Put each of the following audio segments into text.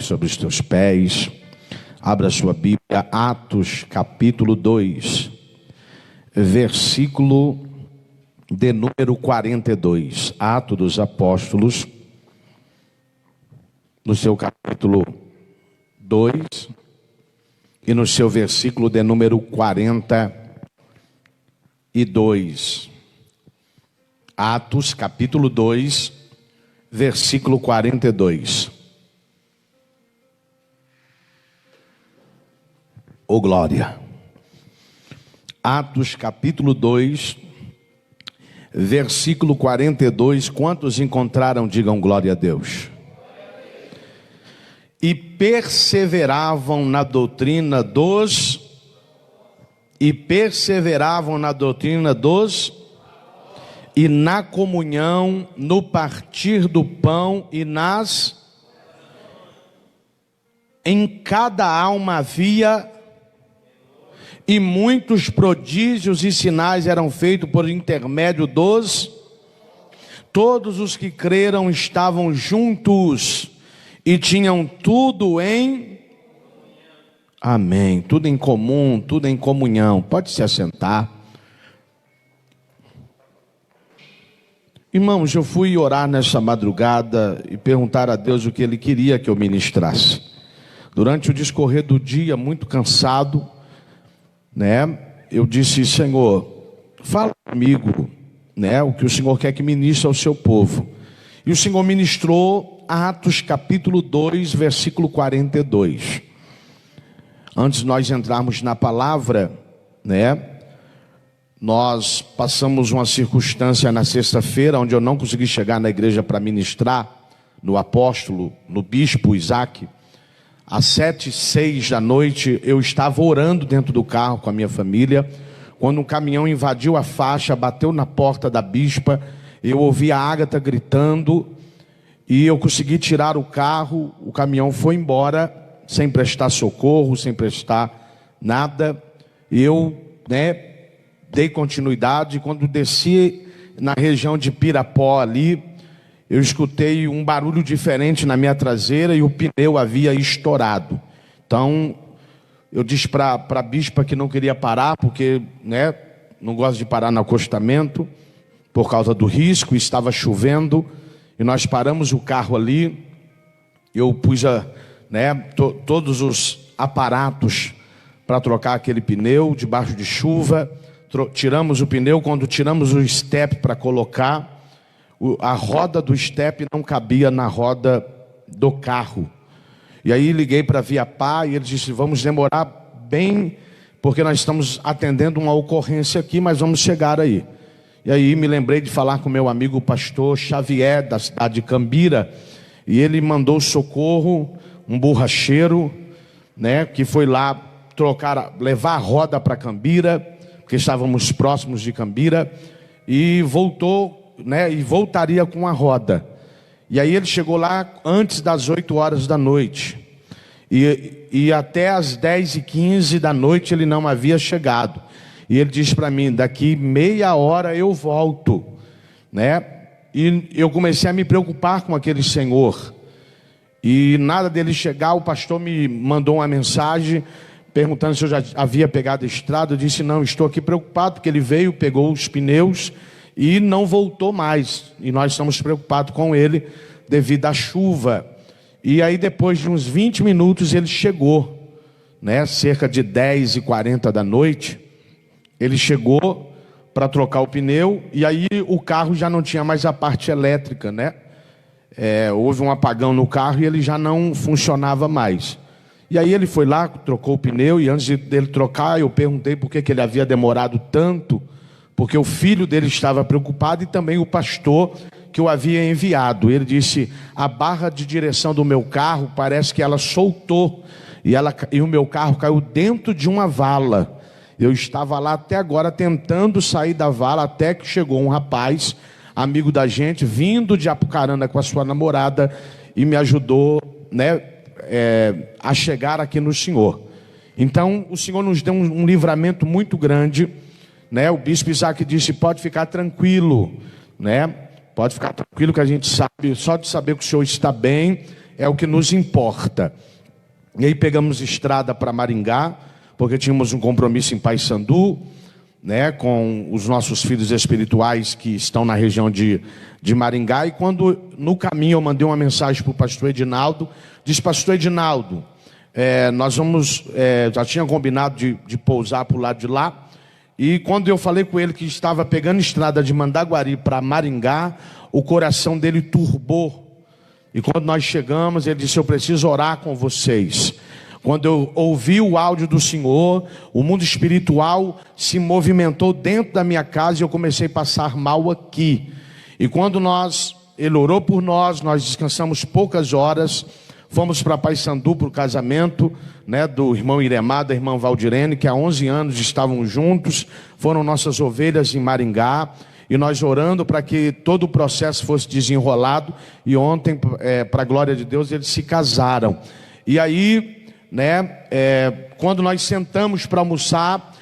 sobre os teus pés. Abra sua Bíblia, Atos capítulo 2, versículo de número 42. Atos dos Apóstolos, no seu capítulo 2 e no seu versículo de número 42. Atos capítulo 2, versículo 42. Oh glória! Atos capítulo 2, versículo 42. Quantos encontraram, digam glória a Deus. E perseveravam na doutrina dos... E na comunhão, no partir do pão e em cada alma havia... E muitos prodígios e sinais eram feitos por intermédio dos... Todos os que creram estavam juntos e tinham tudo em... Amém. Tudo em comum, tudo em comunhão. Pode se assentar. Irmãos, eu fui orar nessa madrugada e perguntar a Deus o que Ele queria que eu ministrasse. Durante o discorrer do dia, muito cansado, eu disse: Senhor, fala comigo, o que o Senhor quer que ministre ao seu povo. E o Senhor ministrou Atos capítulo 2, versículo 42. Antes de nós entrarmos na palavra, nós passamos uma circunstância na sexta-feira, onde eu não consegui chegar na igreja para ministrar, no apóstolo, no bispo Isaac. Às 7h06 da noite, eu estava orando dentro do carro com a minha família, quando um caminhão invadiu a faixa, bateu na porta da bispa. Eu ouvi a Ágata gritando, e eu consegui tirar o carro. O caminhão foi embora, sem prestar socorro, sem prestar nada. Eu, dei continuidade. Quando desci na região de Pirapó ali, eu escutei um barulho diferente na minha traseira e o pneu havia estourado. Então, eu disse para a bispa que não queria parar, porque não gosto de parar no acostamento, por causa do risco. Estava chovendo e nós paramos o carro ali. Eu pus todos os aparatos para trocar aquele pneu debaixo de chuva. Tiramos o pneu. Quando tiramos o step para colocar, a roda do step não cabia na roda do carro. E aí liguei para a Viapar e ele disse: vamos demorar bem, porque nós estamos atendendo uma ocorrência aqui, mas vamos chegar aí. E aí me lembrei de falar com meu amigo o pastor Xavier, da cidade de Cambira, e ele mandou socorro, um borracheiro, que foi lá levar a roda para Cambira, porque estávamos próximos de Cambira, e voltou, e voltaria com a roda. E aí ele chegou lá antes das 8 horas da noite, e até as 10h15 da noite ele não havia chegado. E ele disse para mim: daqui meia hora eu volto, E eu comecei a me preocupar com aquele senhor. E nada dele chegar, o pastor me mandou uma mensagem perguntando se eu já havia pegado a estrada. Eu disse: não, estou aqui preocupado, porque ele veio, pegou os pneus e não voltou mais. E nós estamos preocupados com ele devido à chuva. E aí depois de uns 20 minutos ele chegou, cerca de 10h40 da noite. Ele chegou para trocar o pneu, e aí o carro já não tinha mais a parte elétrica, houve um apagão no carro e ele já não funcionava mais. E aí ele foi lá, trocou o pneu, e antes dele trocar, eu perguntei por que ele havia demorado tanto, porque o filho dele estava preocupado e também o pastor que o havia enviado. Ele disse: a barra de direção do meu carro parece que ela soltou, e o meu carro caiu dentro de uma vala. Eu estava lá até agora tentando sair da vala, até que chegou um rapaz, amigo da gente, vindo de Apucarana com a sua namorada, e me ajudou, a chegar aqui no Senhor. Então o Senhor nos deu um livramento muito grande, O bispo Isaac disse: pode ficar tranquilo, Pode ficar tranquilo, que a gente sabe, só de saber que o senhor está bem, é o que nos importa. E aí pegamos estrada para Maringá, porque tínhamos um compromisso em Paysandu, né, com os nossos filhos espirituais que estão na região de Maringá. E quando no caminho eu mandei uma mensagem para o pastor Edinaldo, disse: pastor Edinaldo, nós vamos, já tinha combinado de pousar para o lado de lá. E quando eu falei com ele que estava pegando estrada de Mandaguari para Maringá, o coração dele turbou. E quando nós chegamos, ele disse: eu preciso orar com vocês. Quando eu ouvi o áudio do Senhor, o mundo espiritual se movimentou dentro da minha casa e eu comecei a passar mal aqui. E quando ele orou por nós descansamos poucas horas, fomos para Paysandu para o casamento, né, do irmão Iremar, da irmã Valdirene, que há 11 anos estavam juntos, foram nossas ovelhas em Maringá, e nós orando para que todo o processo fosse desenrolado, e ontem, para a glória de Deus, eles se casaram. E aí, né, quando nós sentamos para almoçar,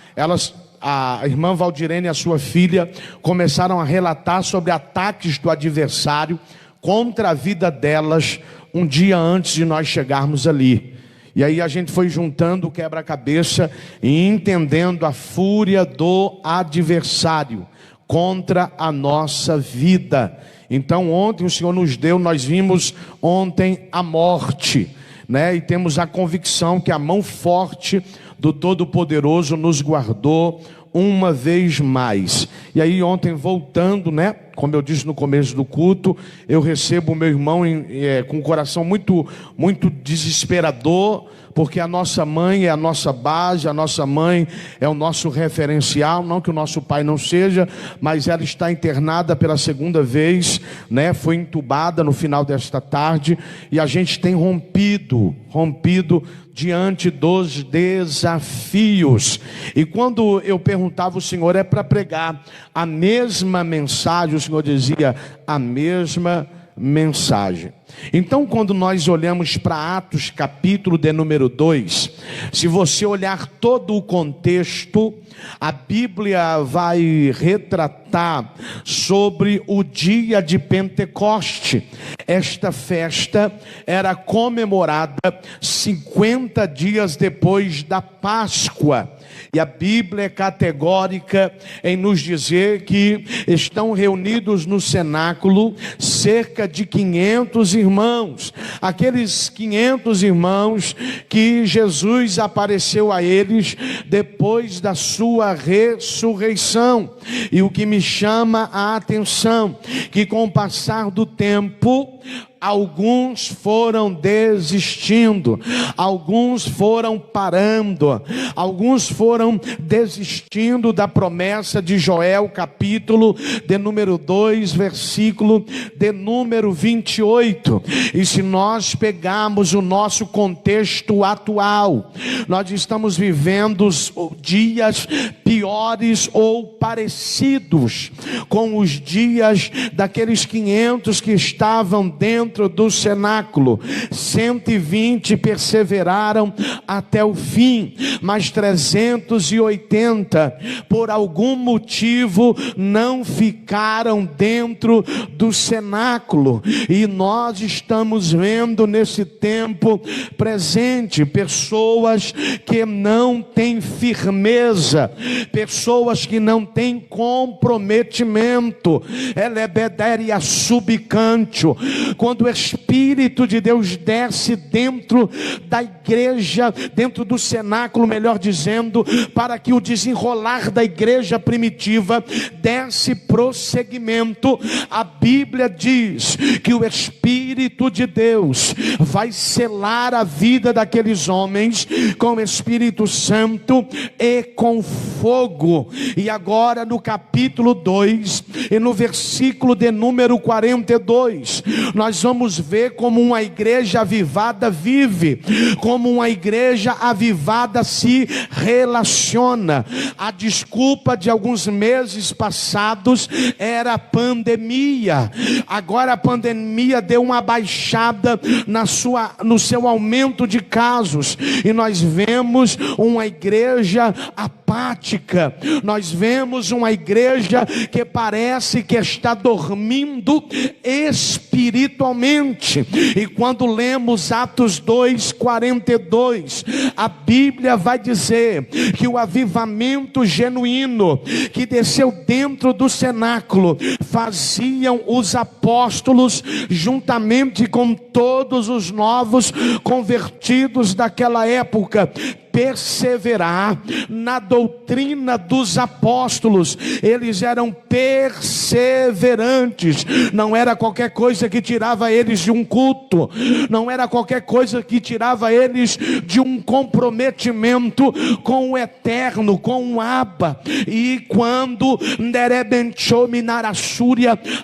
a irmã Valdirene e a sua filha começaram a relatar sobre ataques do adversário contra a vida delas, um dia antes de nós chegarmos ali. E aí a gente foi juntando o quebra-cabeça e entendendo a fúria do adversário contra a nossa vida. Então ontem o Senhor nos deu, nós vimos ontem a morte, né? E temos a convicção que a mão forte do Todo-Poderoso nos guardou uma vez mais. E aí ontem, voltando, né, como eu disse no começo do culto, eu recebo o meu irmão com um coração muito, muito desesperador, porque a nossa mãe é a nossa base, a nossa mãe é o nosso referencial. Não que o nosso pai não seja, mas ela está internada pela segunda vez, né? Foi entubada no final desta tarde, e a gente tem rompido diante dos desafios. E quando eu perguntava ao Senhor, é para pregar a mesma mensagem, o Senhor dizia: a mesma mensagem. Então, quando nós olhamos para Atos capítulo de número 2, se você olhar todo o contexto, a Bíblia vai retratar sobre o dia de Pentecoste. Esta festa era comemorada 50 dias depois da Páscoa. E a Bíblia é categórica em nos dizer que estão reunidos no cenáculo cerca de 500 irmãos. Aqueles 500 irmãos que Jesus apareceu a eles depois da sua ressurreição. E o que me chama a atenção, que com o passar do tempo, alguns foram desistindo, alguns foram parando, alguns foram desistindo da promessa de Joel, capítulo de número 2, versículo de número 28. E se nós pegarmos o nosso contexto atual, nós estamos vivendo dias piores ou parecidos com os dias daqueles 500 que estavam dentro do cenáculo. 120 perseveraram até o fim, mas 380 por algum motivo não ficaram dentro do cenáculo. E nós estamos vendo nesse tempo presente pessoas que não têm firmeza, pessoas que não têm comprometimento. Elebedéria subcantio. Quando o Espírito de Deus desce dentro da igreja, dentro do cenáculo, melhor dizendo, para que o desenrolar da igreja primitiva desse prosseguimento, a Bíblia diz que o Espírito de Deus vai selar a vida daqueles homens com o Espírito Santo e com fogo. E agora no capítulo 2 e no versículo de número 42, nós vamos ver como uma igreja avivada vive, como uma igreja avivada se relaciona. A desculpa de alguns meses passados era a pandemia. Agora a pandemia deu uma baixada no seu aumento de casos, e nós vemos uma igreja apagada, apática. Nós vemos uma igreja que parece que está dormindo espiritualmente. E quando lemos Atos 2:42, a Bíblia vai dizer que o avivamento genuíno que desceu dentro do cenáculo faziam os apóstolos juntamente com todos os novos convertidos daquela época perseverar na doutrina dos apóstolos. Eles eram perseverantes. Não era qualquer coisa que tirava eles de um culto, não era qualquer coisa que tirava eles de um comprometimento com o eterno, com o Abba. E quando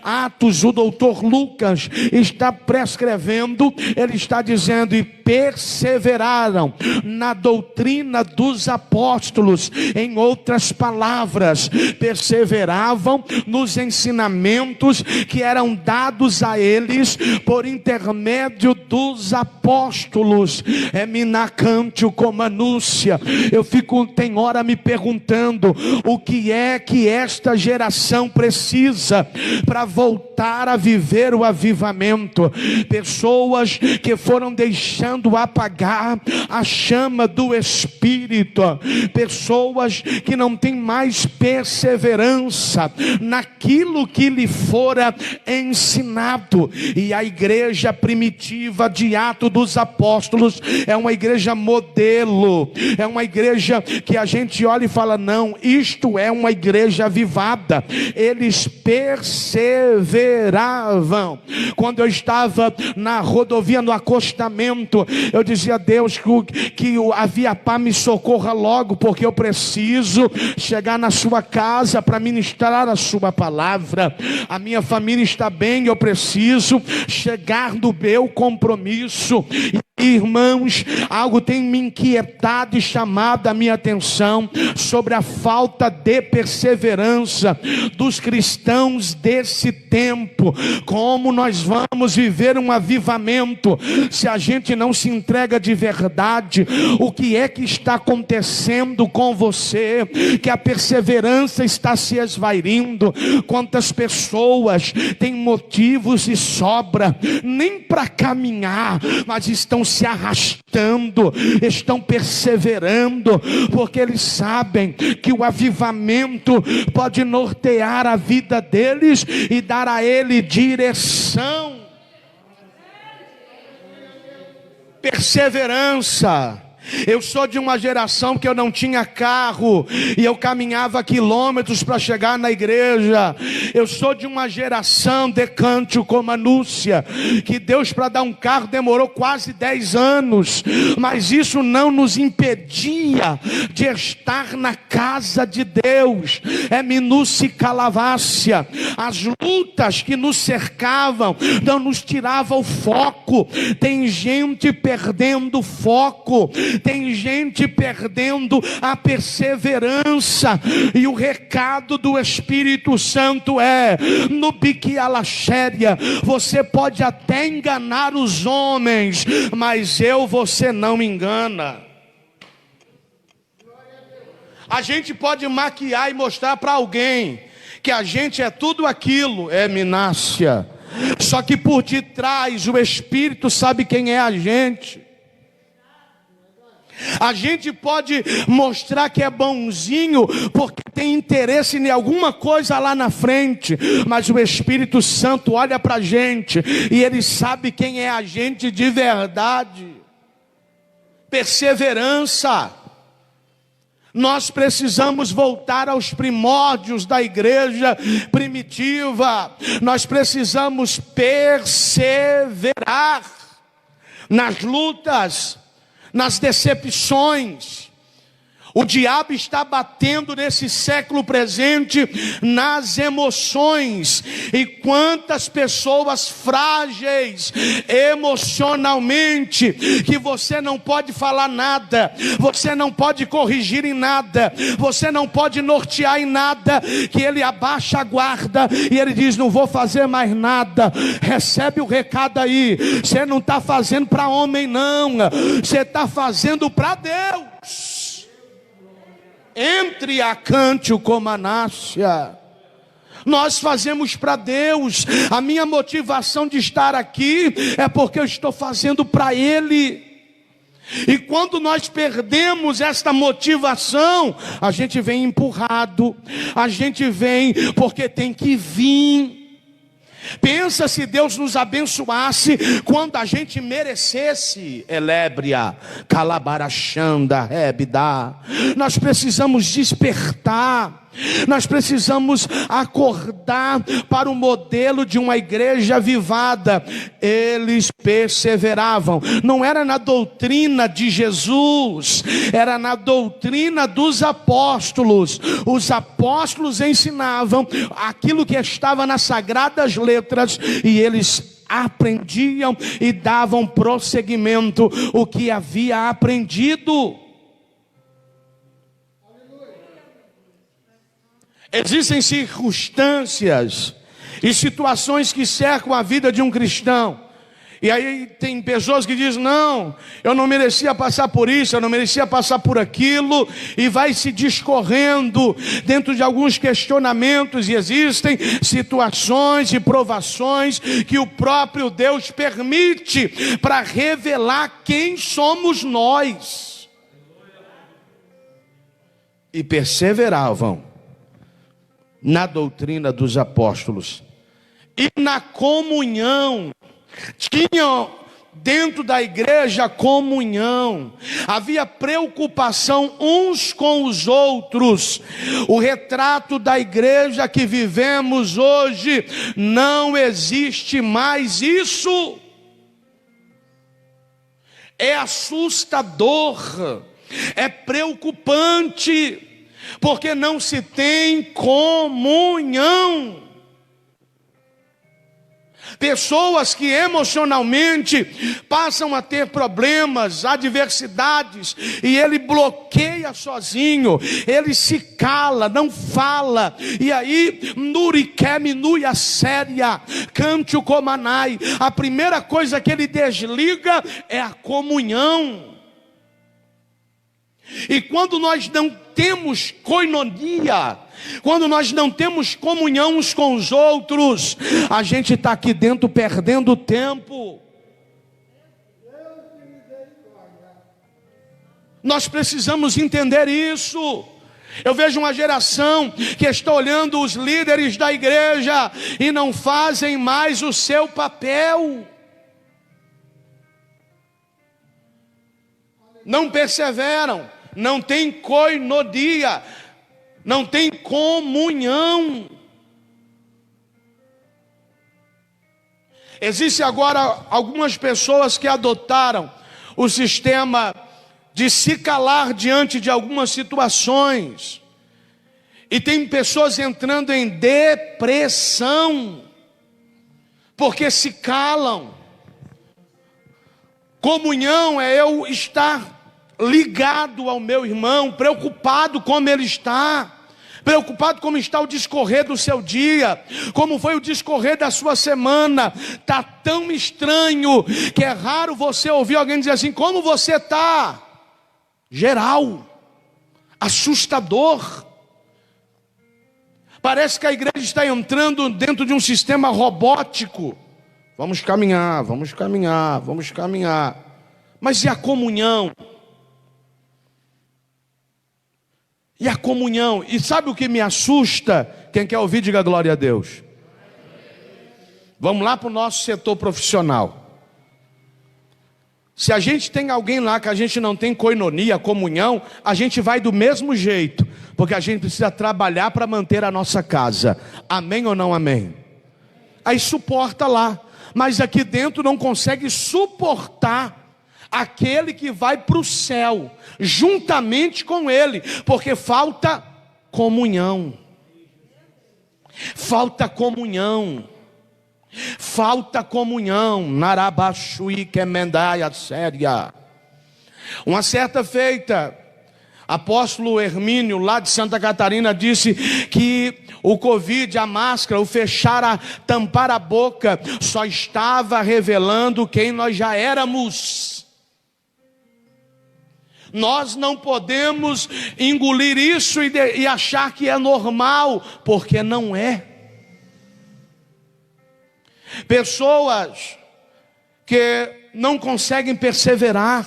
Atos, o doutor Lucas está prescrevendo, ele está dizendo: e perseveraram na doutrina dos apóstolos. Em outras palavras, perseveravam nos ensinamentos que eram dados a eles por intermédio dos apóstolos. Eminacantio comanúcia. Eu fico, tem hora, me perguntando o que é que esta geração precisa para voltar a viver o avivamento. Pessoas que foram deixando apagar a chama do Espírito, pessoas que não têm mais perseverança naquilo que lhe fora ensinado. E a igreja primitiva de Atos dos Apóstolos é uma igreja modelo, é uma igreja que a gente olha e fala: não, isto é uma igreja avivada. Eles perseveravam. Quando eu estava na rodovia, no acostamento, eu dizia a Deus que a Via Pá me socorra logo, porque eu preciso chegar na sua casa para ministrar a sua palavra. A minha família está bem, eu preciso chegar no meu compromisso. Irmãos, algo tem me inquietado e chamado a minha atenção sobre a falta de perseverança dos cristãos desse tempo. Como nós vamos viver um avivamento se a gente não se entrega de verdade? O que é que está acontecendo com você? Que a perseverança está se esvairindo. Quantas pessoas têm motivos e sobra, nem para caminhar, mas estão se arrastando, estão perseverando, porque eles sabem que o avivamento pode nortear a vida deles e dar a ele direção. Perseverança. Eu sou de uma geração que eu não tinha carro e eu caminhava quilômetros para chegar na igreja. Eu sou de uma geração de Cantio Comanúcia, que Deus, para dar um carro, demorou quase 10 anos, mas isso não nos impedia de estar na casa de Deus. É minúcia e calavácia. As lutas que nos cercavam não nos tiravam o foco. Tem gente perdendo o foco, tem gente perdendo a perseverança. E o recado do Espírito Santo é: no biquialaxéria, você pode até enganar os homens, mas você não me engana. A gente pode maquiar e mostrar para alguém que a gente é tudo aquilo, é Minácia, só que por detrás o Espírito sabe quem é a gente. A gente pode mostrar que é bonzinho porque tem interesse em alguma coisa lá na frente, mas o Espírito Santo olha para a gente e ele sabe quem é a gente de verdade. Perseverança. Nós precisamos voltar aos primórdios da igreja primitiva. Nós precisamos perseverar nas lutas, nas decepções. O diabo está batendo nesse século presente nas emoções. E quantas pessoas frágeis emocionalmente, que você não pode falar nada, você não pode corrigir em nada, você não pode nortear em nada, que ele abaixa a guarda e ele diz: não vou fazer mais nada. Recebe o recado aí. Você não está fazendo para homem não, você está fazendo para Deus. entre a cante o comanácia. Nós fazemos para Deus. A minha motivação de estar aqui é porque eu estou fazendo para Ele. E quando nós perdemos esta motivação, a gente vem empurrado, a gente vem porque tem que vir. Pensa se Deus nos abençoasse quando a gente merecesse. Elébria, calabarachanda, rebida. Nós precisamos despertar. Nós precisamos acordar para o modelo de uma igreja avivada. Eles perseveravam. Não era na doutrina de Jesus, era na doutrina dos apóstolos. Os apóstolos ensinavam aquilo que estava nas sagradas letras e eles aprendiam e davam prosseguimento o que havia aprendido. Existem circunstâncias e situações que cercam a vida de um cristão. E aí tem pessoas que dizem, não, eu não merecia passar por isso, eu não merecia passar por aquilo. E vai se discorrendo dentro de alguns questionamentos. E existem situações e provações que o próprio Deus permite para revelar quem somos nós. E perseveravam na doutrina dos apóstolos e na comunhão. Tinham dentro da igreja comunhão, havia preocupação uns com os outros. O retrato da igreja que vivemos hoje, não existe mais isso. É assustador, é preocupante, porque não se tem comunhão. Pessoas que emocionalmente passam a ter problemas, adversidades, e ele bloqueia sozinho, ele se cala, não fala, e aí, nuriqueme, nuia séria, cante o comanai, a primeira coisa que ele desliga é a comunhão. E quando nós não temos koinonia, quando nós não temos comunhão uns com os outros, a gente está aqui dentro perdendo tempo. Nós precisamos entender isso. Eu vejo uma geração que está olhando os líderes da igreja e não fazem mais o seu papel. Não perseveram. Não tem koinonia, não tem comunhão. Existe agora algumas pessoas que adotaram o sistema de se calar diante de algumas situações. E tem pessoas entrando em depressão, porque se calam. Comunhão é eu estar ligado ao meu irmão, preocupado como ele está, preocupado como está o discorrer do seu dia, como foi o discorrer da sua semana. Está tão estranho que é raro você ouvir alguém dizer assim, como você está? Geral, assustador. Parece que a igreja está entrando dentro de um sistema robótico. Vamos caminhar, vamos caminhar, vamos caminhar. Mas e a comunhão? E a comunhão? E sabe o que me assusta? Quem quer ouvir, diga glória a Deus. Vamos lá para o nosso setor profissional. Se a gente tem alguém lá que a gente não tem koinonia, comunhão, a gente vai do mesmo jeito, porque a gente precisa trabalhar para manter a nossa casa. Amém ou não amém? Aí suporta lá, mas aqui dentro não consegue suportar aquele que vai para o céu, juntamente com ele, porque falta comunhão. Falta comunhão. Falta comunhão. Narabashui kemendaia séria. Uma certa feita, apóstolo Hermínio, lá de Santa Catarina, disse que o Covid, a máscara, o fechar, tampar a boca, só estava revelando quem nós já éramos. Nós não podemos engolir isso e achar que é normal, porque não é. Pessoas que não conseguem perseverar.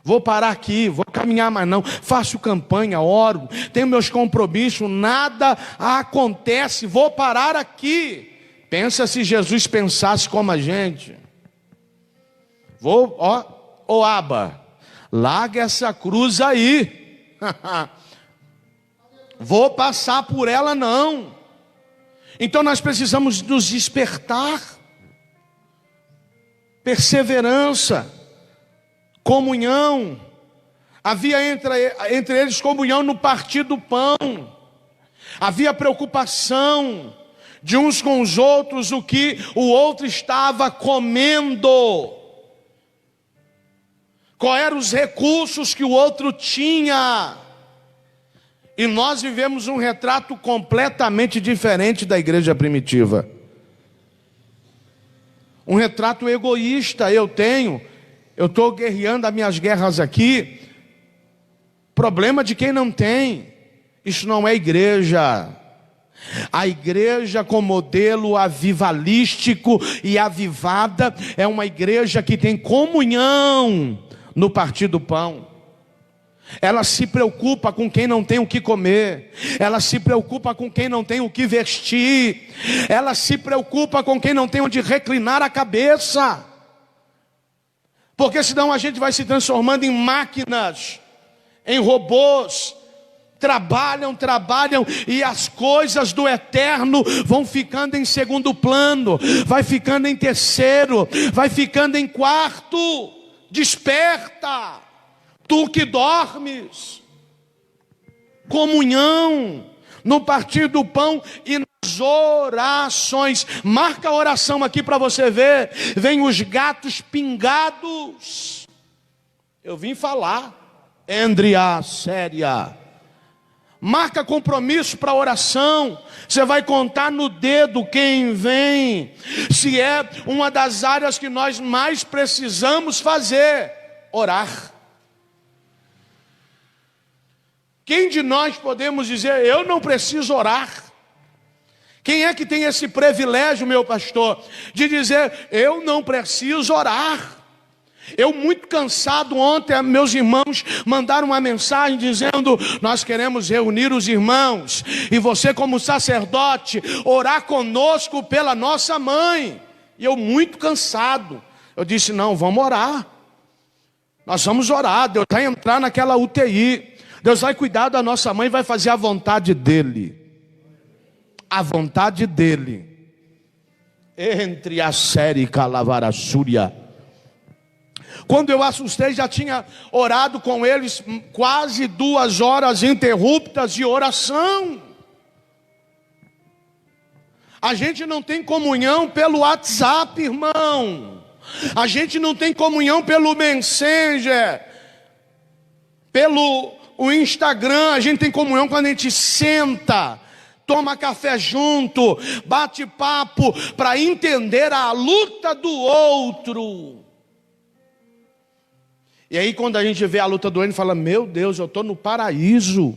Vou parar aqui, vou caminhar mais não, faço campanha, oro, tenho meus compromissos, nada acontece, vou parar aqui. Pensa se Jesus pensasse como a gente. Aba, larga essa cruz aí. Vou passar por ela não. Então nós precisamos nos despertar. Perseverança, comunhão. Havia entre eles comunhão no partir do pão. Havia preocupação de uns com os outros, o que o outro estava comendo. Quais eram os recursos que o outro tinha. E nós vivemos um retrato completamente diferente da igreja primitiva. Um retrato egoísta. Eu estou guerreando as minhas guerras aqui. Problema de quem não tem. Isso não é igreja. A igreja com modelo avivalístico e avivada é uma igreja que tem comunhão no partir do pão. Ela se preocupa com quem não tem o que comer. Ela se preocupa com quem não tem o que vestir. Ela se preocupa com quem não tem onde reclinar a cabeça. Porque senão a gente vai se transformando em máquinas, em robôs. Trabalham e as coisas do eterno vão ficando em segundo plano, vai ficando em terceiro, vai ficando em quarto. Desperta, tu que dormes. Comunhão no partir do pão e nas orações. Marca a oração aqui para você ver. Vem os gatos pingados. Eu vim falar. Andrea séria. Marca compromisso para oração. Você vai contar no dedo quem vem. Se é uma das áreas que nós mais precisamos fazer, orar. Quem de nós podemos dizer, eu não preciso orar? Quem é que tem esse privilégio, meu pastor, de dizer, eu não preciso orar? Eu muito cansado ontem, meus irmãos mandaram uma mensagem dizendo, nós queremos reunir os irmãos, e você como sacerdote, orar conosco pela nossa mãe. E eu muito cansado, eu disse, não, vamos orar. Nós vamos orar, Deus vai entrar naquela UTI, Deus vai cuidar da nossa mãe, vai fazer a vontade dEle. A vontade dEle. Entre a série Calavarassúria. Quando eu assustei, já tinha orado com eles quase 2 horas interruptas de oração. A gente não tem comunhão pelo WhatsApp, irmão. A gente não tem comunhão pelo Messenger, pelo Instagram. A gente tem comunhão quando a gente senta, toma café junto, bate papo para entender a luta do outro. E aí quando a gente vê a luta do outro, fala, meu Deus, eu estou no paraíso,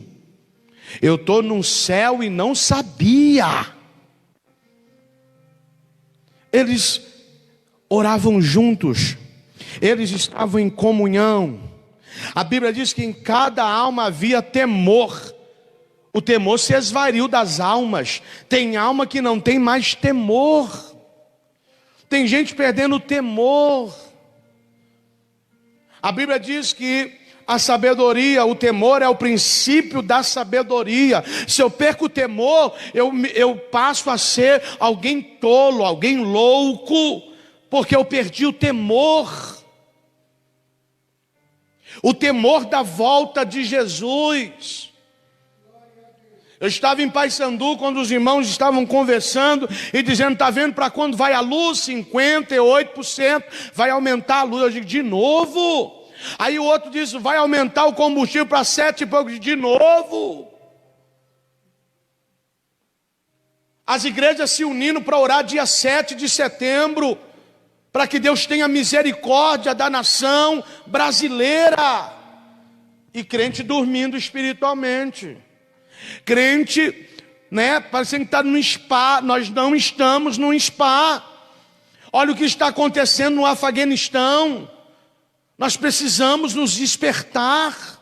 eu estou no céu e não sabia. Eles oravam juntos, eles estavam em comunhão. A Bíblia diz que em cada alma havia temor. O temor se esvaiu das almas. Tem alma que não tem mais temor. Tem gente perdendo o temor. A Bíblia diz que a sabedoria, o temor é o princípio da sabedoria. Se eu perco o temor, eu passo a ser alguém tolo, alguém louco, porque eu perdi o temor. O temor da volta de Jesus. Eu estava em Paysandu quando os irmãos estavam conversando e dizendo, está vendo para quando vai a luz? 58%, vai aumentar a luz. Eu digo, de novo? Aí o outro disse, vai aumentar o combustível para 7 e pouco, de novo? As igrejas se unindo para orar dia 7 de setembro. para que Deus tenha misericórdia da nação brasileira. E crente dormindo espiritualmente. Crente, parecendo que está num spa. Nós não estamos num spa. Olha o que está acontecendo no Afeganistão. Nós precisamos nos despertar.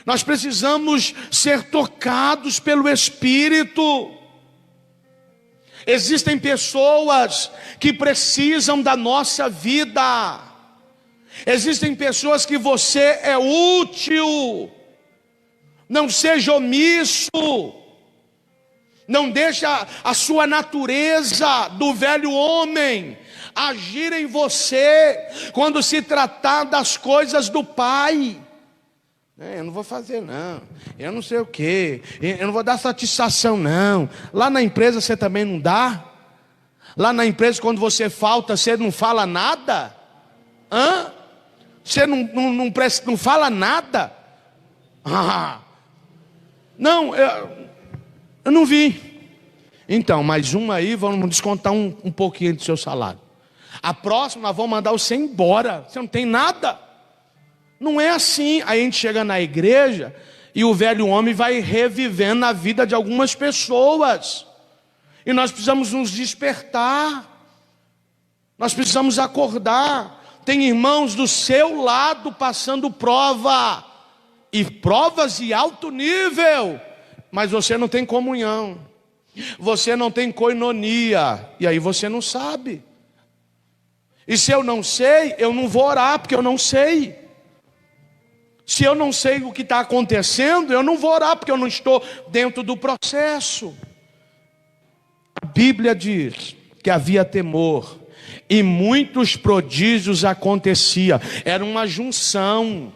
Nós precisamos ser tocados pelo Espírito. Existem pessoas que precisam da nossa vida. Existem pessoas que você é útil. Não seja omisso. Não deixe a sua natureza do velho homem agir em você quando se tratar das coisas do Pai. Eu não vou fazer não, eu não sei o que, eu não vou dar satisfação não. Lá na empresa você também não dá? Lá na empresa quando você falta, você não fala nada? Você não fala nada? Não, eu não vi. Então, mais uma aí, vamos descontar um pouquinho do seu salário. A próxima nós vamos mandar você embora, você não tem nada. Não é assim. Aí a gente chega na igreja e o velho homem vai revivendo a vida de algumas pessoas. E nós precisamos nos despertar. Nós precisamos acordar. Tem irmãos do seu lado passando prova. E provas de alto nível. Mas você não tem comunhão. Você não tem koinonia. E aí você não sabe. E se eu não sei, eu não vou orar porque eu não sei. Se eu não sei o que está acontecendo, eu não vou orar porque eu não estou dentro do processo. A Bíblia diz que havia temor e muitos prodígios aconteciam. Era uma junção.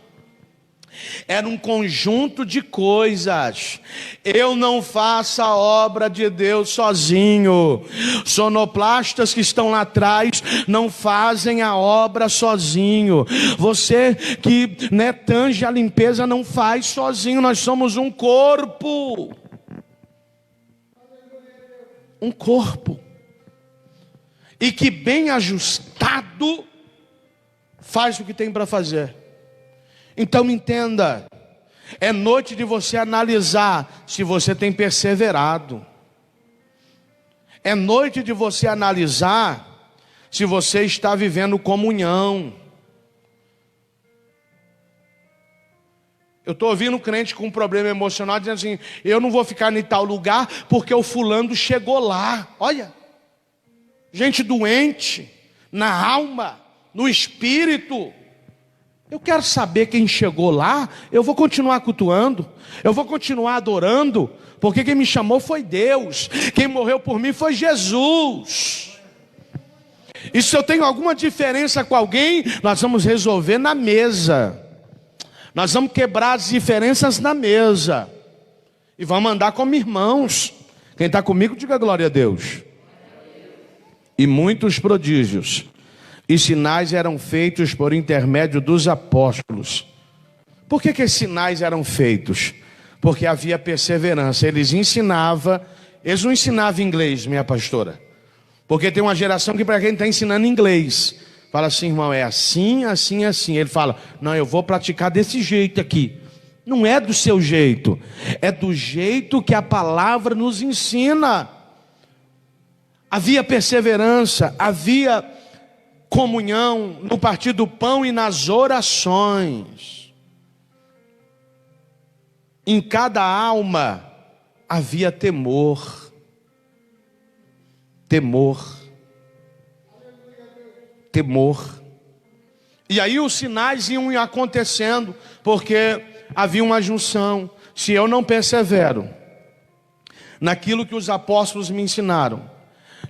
Era um conjunto de coisas. Eu não faço a obra de Deus sozinho. Sonoplastas que estão lá atrás não fazem a obra sozinho. Você que tange a limpeza não faz sozinho. Nós somos um corpo. Um corpo. E que bem ajustado faz o que tem para fazer. Então entenda, é noite de você analisar se você tem perseverado. É noite de você analisar se você está vivendo comunhão. Eu estou ouvindo um crente com um problema emocional dizendo assim: eu não vou ficar em tal lugar porque o fulano chegou lá. Olha, gente doente, na alma, no espírito. Eu quero saber quem chegou lá. Eu vou continuar cultuando, eu vou continuar adorando, porque quem me chamou foi Deus, quem morreu por mim foi Jesus. E se eu tenho alguma diferença com alguém, nós vamos resolver na mesa. Nós vamos quebrar as diferenças na mesa e vamos andar como irmãos. Quem está comigo, diga glória a Deus. E muitos prodígios e sinais eram feitos por intermédio dos apóstolos. Por que esses sinais eram feitos? Porque havia perseverança. Eles não ensinavam inglês, minha pastora. Porque tem uma geração que para quem está ensinando inglês, fala assim: irmão, é assim, assim, assim. Ele fala: não, eu vou praticar desse jeito aqui. Não é do seu jeito, é do jeito que a palavra nos ensina. Havia perseverança, havia comunhão no partir do pão e nas orações. Em cada alma havia temor. Temor. Temor. E aí os sinais iam acontecendo, porque havia uma junção. Se eu não persevero naquilo que os apóstolos me ensinaram,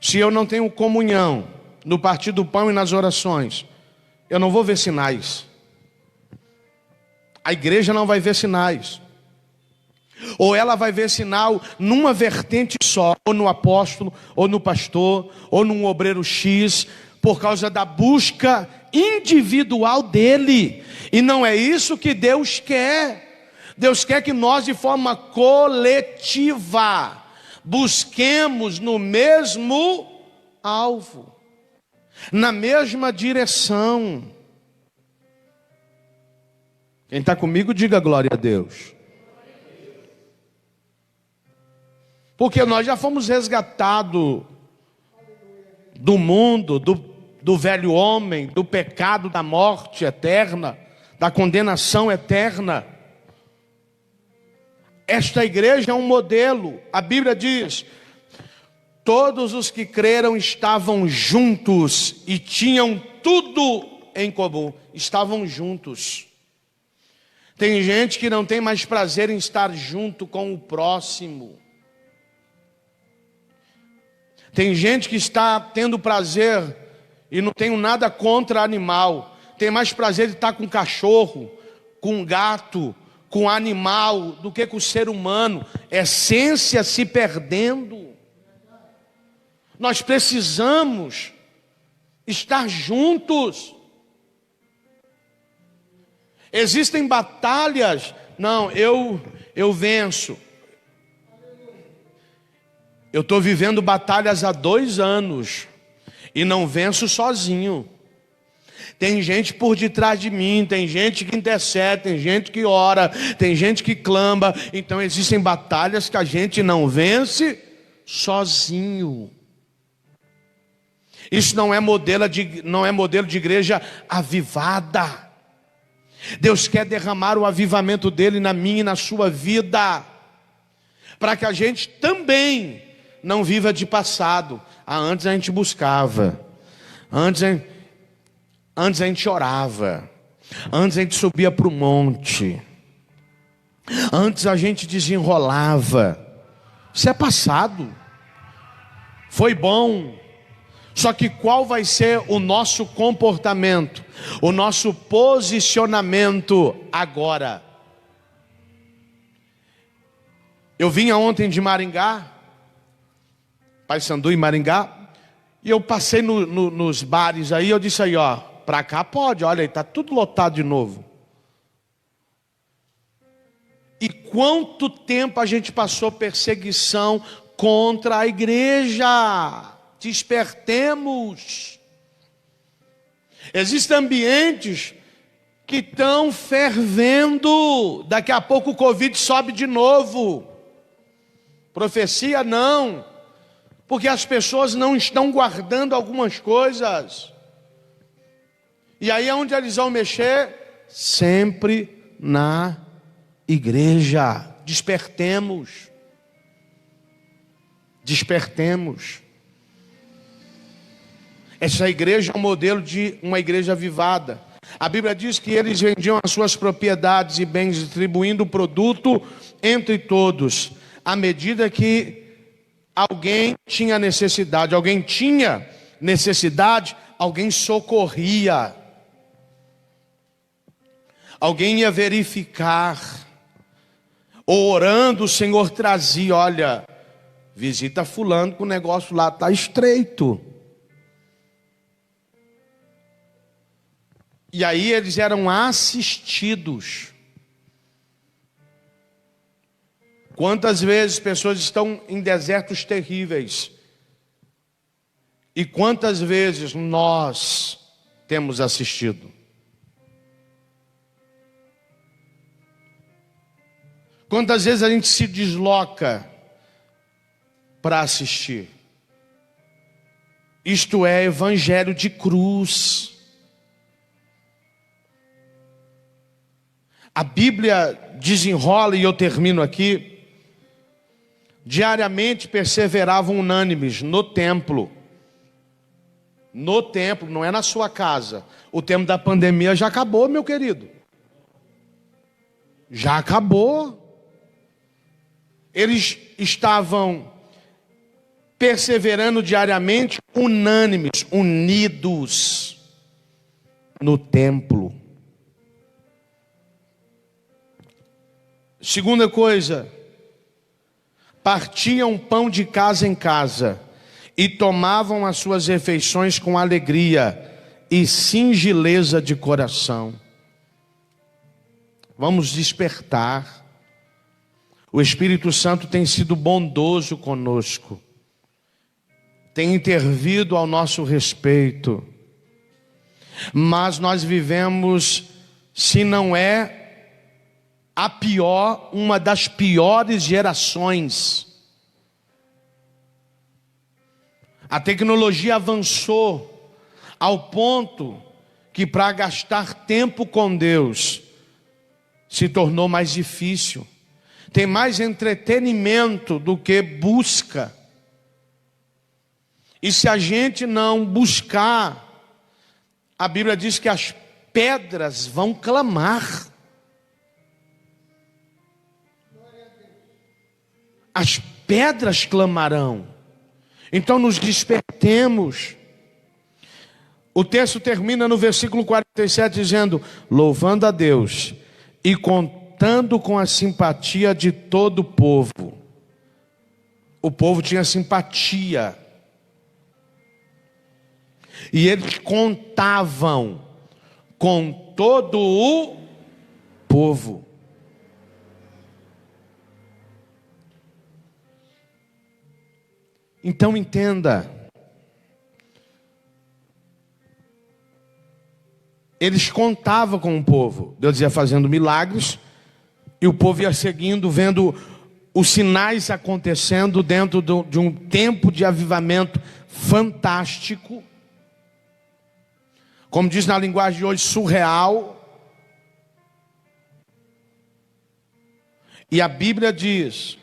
se eu não tenho comunhão no partir do pão e nas orações, eu não vou ver sinais. A igreja não vai ver sinais. Ou ela vai ver sinal numa vertente só, ou no apóstolo, ou no pastor, ou num obreiro X, por causa da busca individual dele. E não é isso que Deus quer. Deus quer que nós, de forma coletiva, busquemos no mesmo alvo. na mesma direção. Quem está comigo, diga glória a Deus. Porque nós já fomos resgatados do mundo, do velho homem, do pecado, da morte eterna, da condenação eterna. Esta igreja é um modelo. A Bíblia diz: todos os que creram estavam juntos e tinham tudo em comum. Estavam juntos. Tem gente que não tem mais prazer em estar junto com o próximo. Tem gente que está tendo prazer, e não tenho nada contra animal, tem mais prazer de estar com cachorro, com gato, com animal, do que com o ser humano. Essência se perdendo. Nós precisamos estar juntos. Existem batalhas, não, eu venço. Eu estou vivendo batalhas há 2 anos e não venço sozinho. Tem gente por detrás de mim, tem gente que intercede, tem gente que ora, tem gente que clama. Então existem batalhas que a gente não vence sozinho. Isso não é modelo de igreja avivada. Deus quer derramar o avivamento dele na minha e na sua vida, para que a gente também não viva de passado. Antes a gente buscava, antes a gente orava, antes a gente subia para o monte, antes a gente desenrolava. Isso é passado, foi bom. Só que qual vai ser o nosso comportamento, o nosso posicionamento agora? Eu vinha ontem de Maringá, Paysandu e Maringá, e eu passei nos bares aí, eu disse aí, ó, pra cá pode, olha aí, tá tudo lotado de novo. E quanto tempo a gente passou perseguição contra a igreja? Despertemos. Existem ambientes que estão fervendo. Daqui a pouco o Covid sobe de novo. Profecia não, porque as pessoas não estão guardando algumas coisas. E aí é onde eles vão mexer? Sempre na igreja. Despertemos. Despertemos. Essa igreja é um modelo de uma igreja avivada. A Bíblia diz que eles vendiam as suas propriedades e bens, distribuindo o produto entre todos, à medida que alguém tinha necessidade. Alguém socorria. Alguém ia verificar. Orando, o Senhor trazia, olha, visita fulano que o negócio lá está estreito. E aí eles eram assistidos. Quantas vezes pessoas estão em desertos terríveis? E quantas vezes nós temos assistido? Quantas vezes a gente se desloca para assistir? Isto é evangelho de cruz. A Bíblia desenrola, e eu termino aqui. Diariamente perseveravam unânimes no templo. No templo, não é na sua casa. O tempo da pandemia já acabou, meu querido. Já acabou. Eles estavam perseverando diariamente, unânimes, unidos no templo. Segunda coisa, partiam pão de casa em casa e tomavam as suas refeições com alegria e singeleza de coração. Vamos despertar. O Espírito Santo tem sido bondoso conosco, tem intervido ao nosso respeito, mas nós vivemos, se não é a pior, uma das piores gerações. A tecnologia avançou ao ponto que para gastar tempo com Deus se tornou mais difícil. Tem mais entretenimento do que busca. E se a gente não buscar, a Bíblia diz que as pedras vão clamar. As pedras clamarão. Então nos despertemos. O texto termina no versículo 47 dizendo: louvando a Deus e contando com a simpatia de todo o povo. O povo tinha simpatia. E eles contavam com todo o povo. Então entenda, eles contavam com o povo. Deus ia fazendo milagres e o povo ia seguindo, vendo os sinais acontecendo dentro de um tempo de avivamento fantástico. Como diz na linguagem de hoje, surreal. E a Bíblia diz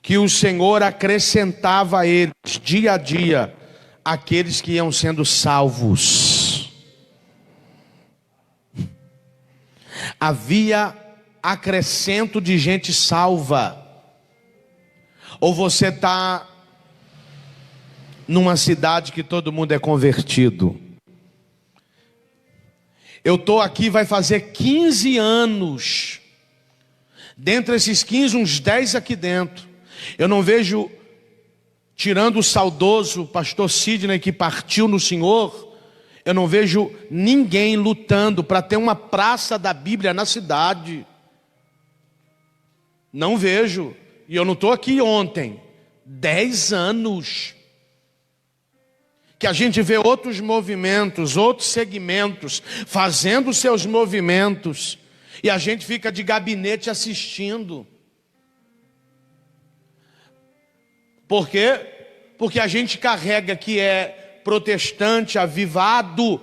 que o Senhor acrescentava a eles, dia a dia, aqueles que iam sendo salvos. Havia acrescento de gente salva. Ou você está numa cidade que todo mundo é convertido. Eu estou aqui, vai fazer 15 anos. Dentre esses 15, uns 10 aqui dentro. Eu não vejo, tirando o saudoso pastor Sidney que partiu no Senhor, eu não vejo ninguém lutando para ter uma praça da Bíblia na cidade. Não vejo. E eu não estou aqui ontem. 10 anos. Que a gente vê outros movimentos, outros segmentos, fazendo seus movimentos, e a gente fica de gabinete assistindo. Por quê? Porque a gente carrega que é protestante, avivado,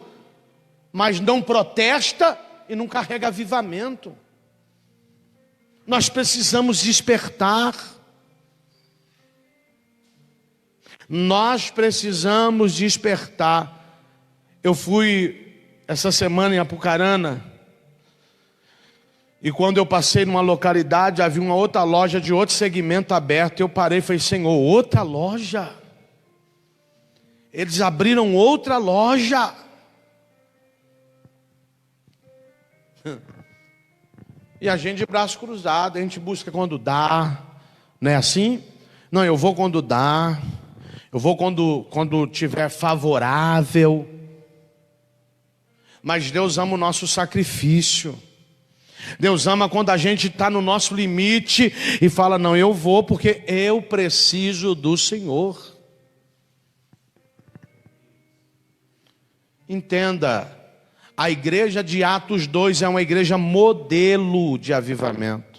mas não protesta e não carrega avivamento. Nós precisamos despertar. Nós precisamos despertar. Eu fui essa semana em Apucarana, e quando eu passei numa localidade, havia uma outra loja de outro segmento aberto. Eu parei e falei: Senhor, outra loja? Eles abriram outra loja. E a gente de braço cruzado, a gente busca quando dá. Não é assim? Não, eu vou quando dá. Eu vou quando tiver favorável. Mas Deus ama o nosso sacrifício. Deus ama quando a gente está no nosso limite e fala: não, eu vou porque eu preciso do Senhor. Entenda, a igreja de Atos 2 é uma igreja modelo de avivamento.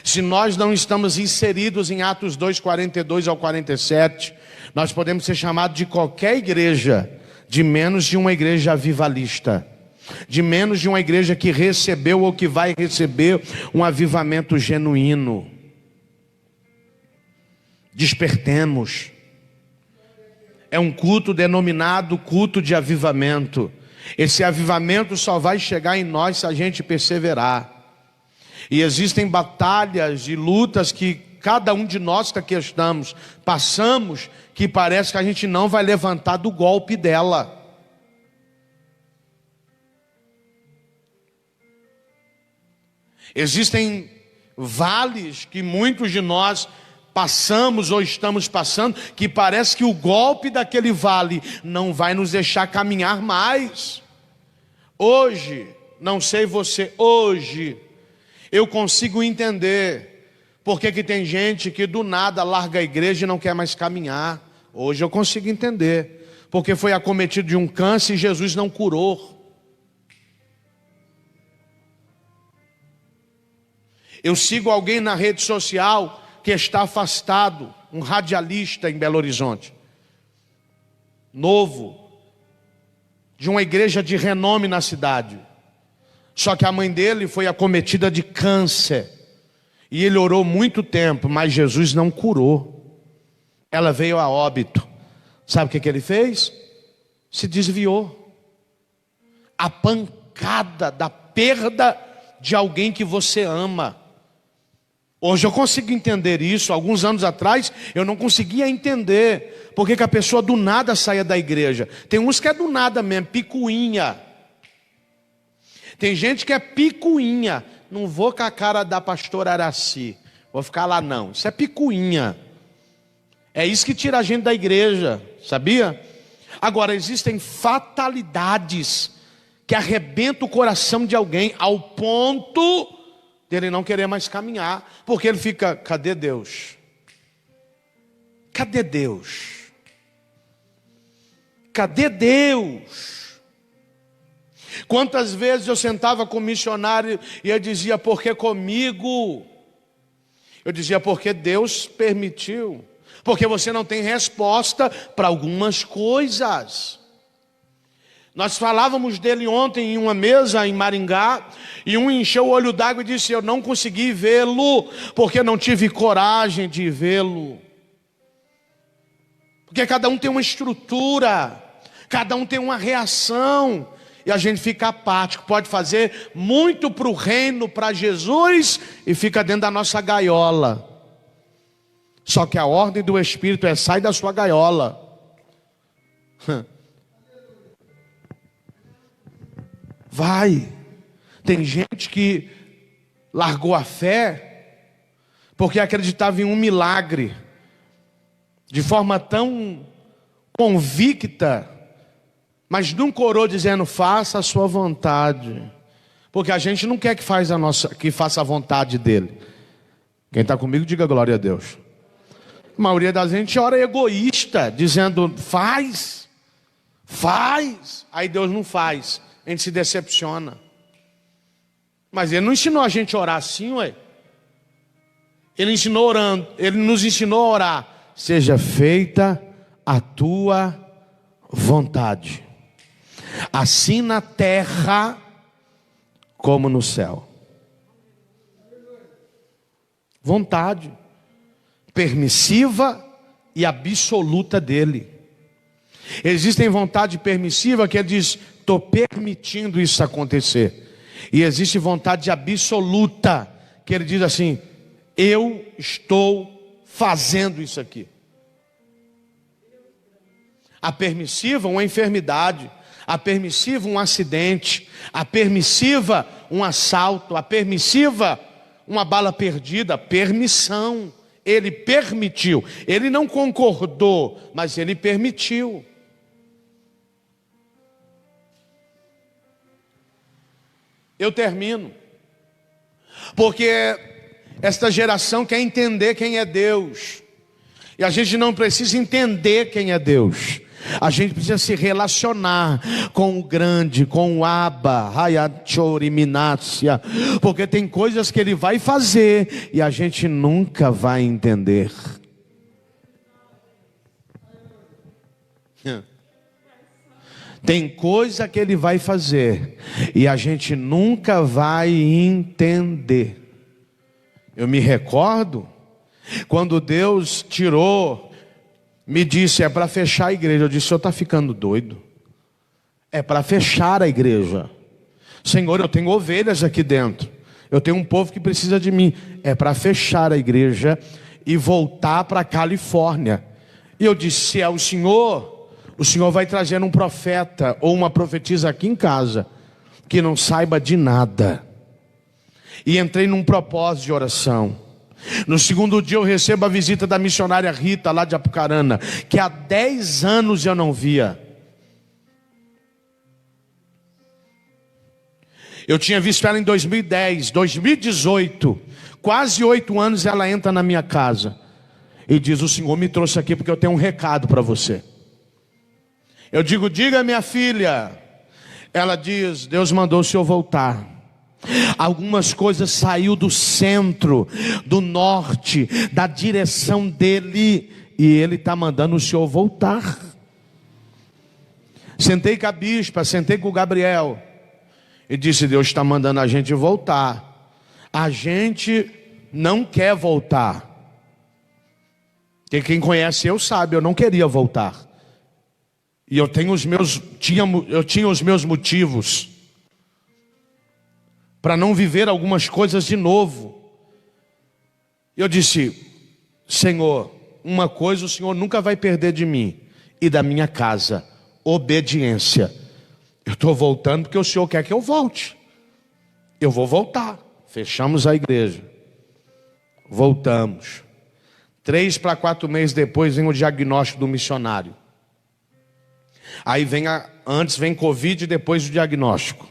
Se nós não estamos inseridos em Atos 2, 42 ao 47, nós podemos ser chamados de qualquer igreja, de menos de uma igreja avivalista, de menos de uma igreja que recebeu ou que vai receber um avivamento genuíno. Despertemos. É um culto denominado culto de avivamento. Esse avivamento só vai chegar em nós se a gente perseverar. E existem batalhas e lutas que cada um de nós que aqui estamos passamos, que parece que a gente não vai levantar do golpe dela. Existem vales que muitos de nós passamos ou estamos passando, que parece que o golpe daquele vale não vai nos deixar caminhar mais. Hoje, não sei você, hoje eu consigo entender Por que que tem gente que do nada larga a igreja e não quer mais caminhar? Hoje eu consigo entender. Porque foi acometido de um câncer e Jesus não curou. Eu sigo alguém na rede social que está afastado, um radialista em Belo Horizonte, novo, de uma igreja de renome na cidade. Só que a mãe dele foi acometida de câncer. E ele orou muito tempo, mas Jesus não curou. Ela veio a óbito. Sabe o que ele fez? Se desviou. A pancada da perda de alguém que você ama. Hoje eu consigo entender isso. Alguns anos atrás eu não conseguia entender porque que a pessoa do nada saia da igreja. Tem uns que é do nada mesmo, picuinha. Tem gente que é picuinha. Não vou com a cara da pastora Araci, vou ficar lá não. Isso é picuinha. É isso que tira a gente da igreja, sabia? Agora, existem fatalidades que arrebentam o coração de alguém ao ponto dele não querer mais caminhar, porque ele fica, cadê Deus? Cadê Deus? Cadê Deus? Quantas vezes eu sentava com o missionário e eu dizia, por que comigo? Eu dizia, porque Deus permitiu. Porque você não tem resposta para algumas coisas. Nós falávamos dele ontem em uma mesa em Maringá, e um encheu o olho d'água e disse, eu não consegui vê-lo, porque não tive coragem de vê-lo. Porque cada um tem uma estrutura, cada um tem uma reação, e a gente fica apático, pode fazer muito para o reino, para Jesus, e fica dentro da nossa gaiola. Só que a ordem do Espírito é, sai da sua gaiola. Vai. Tem gente que largou a fé, porque acreditava em um milagre, de forma tão convicta, mas nunca orou dizendo, faça a sua vontade. Porque a gente não quer que faça a vontade dele. Quem está comigo, diga glória a Deus. A maioria da gente ora egoísta, dizendo, faz. Aí Deus não faz, a gente se decepciona. Mas Ele não ensinou a gente a orar assim, ué. Ele nos ensinou a orar, seja feita a tua vontade, assim na terra como no céu. Vontade permissiva e absoluta dele. Existem vontade permissiva que ele diz, estou permitindo isso acontecer. E existe vontade absoluta que ele diz assim, eu estou fazendo isso aqui. A permissiva, uma enfermidade. A permissiva, um acidente. A permissiva, um assalto. A permissiva, uma bala perdida. Permissão. Ele permitiu. Ele não concordou, mas ele permitiu. Eu termino. Porque esta geração quer entender quem é Deus. E a gente não precisa entender quem é Deus. A gente precisa se relacionar com o grande, com o Abba, Hayachoriminácia, porque tem coisas que Ele vai fazer e a gente nunca vai entender. Tem coisa que Ele vai fazer e a gente nunca vai entender. Eu me recordo quando Deus tirou, me disse, é para fechar a igreja. Eu disse, o senhor está ficando doido? É para fechar a igreja. Senhor, eu tenho ovelhas aqui dentro. Eu tenho um povo que precisa de mim. É para fechar a igreja e voltar para a Califórnia. E eu disse, se é o senhor vai trazer um profeta ou uma profetisa aqui em casa, que não saiba de nada. E entrei num propósito de oração. No segundo dia eu recebo a visita da missionária Rita, lá de Apucarana, que há 10 anos eu não via. Eu tinha visto ela em 2010, 2018, quase 8 anos, ela entra na minha casa e diz: o Senhor me trouxe aqui porque eu tenho um recado para você. Eu digo: diga, minha filha. Ela diz: Deus mandou o senhor voltar. Algumas coisas saiu do centro, do norte, da direção dele, e ele está mandando o senhor voltar. Sentei com a bispa, sentei com o Gabriel e disse: Deus está mandando a gente voltar. A gente não quer voltar. Porque quem conhece eu sabe, eu não queria voltar. E eu tinha os meus motivos para não viver algumas coisas de novo. Eu disse: Senhor, uma coisa o Senhor nunca vai perder de mim e da minha casa: obediência. Eu estou voltando porque o Senhor quer que eu volte. Eu vou voltar. Fechamos a igreja. Voltamos. 3 para 4 meses depois vem o diagnóstico do missionário. Aí antes vem Covid e depois o diagnóstico.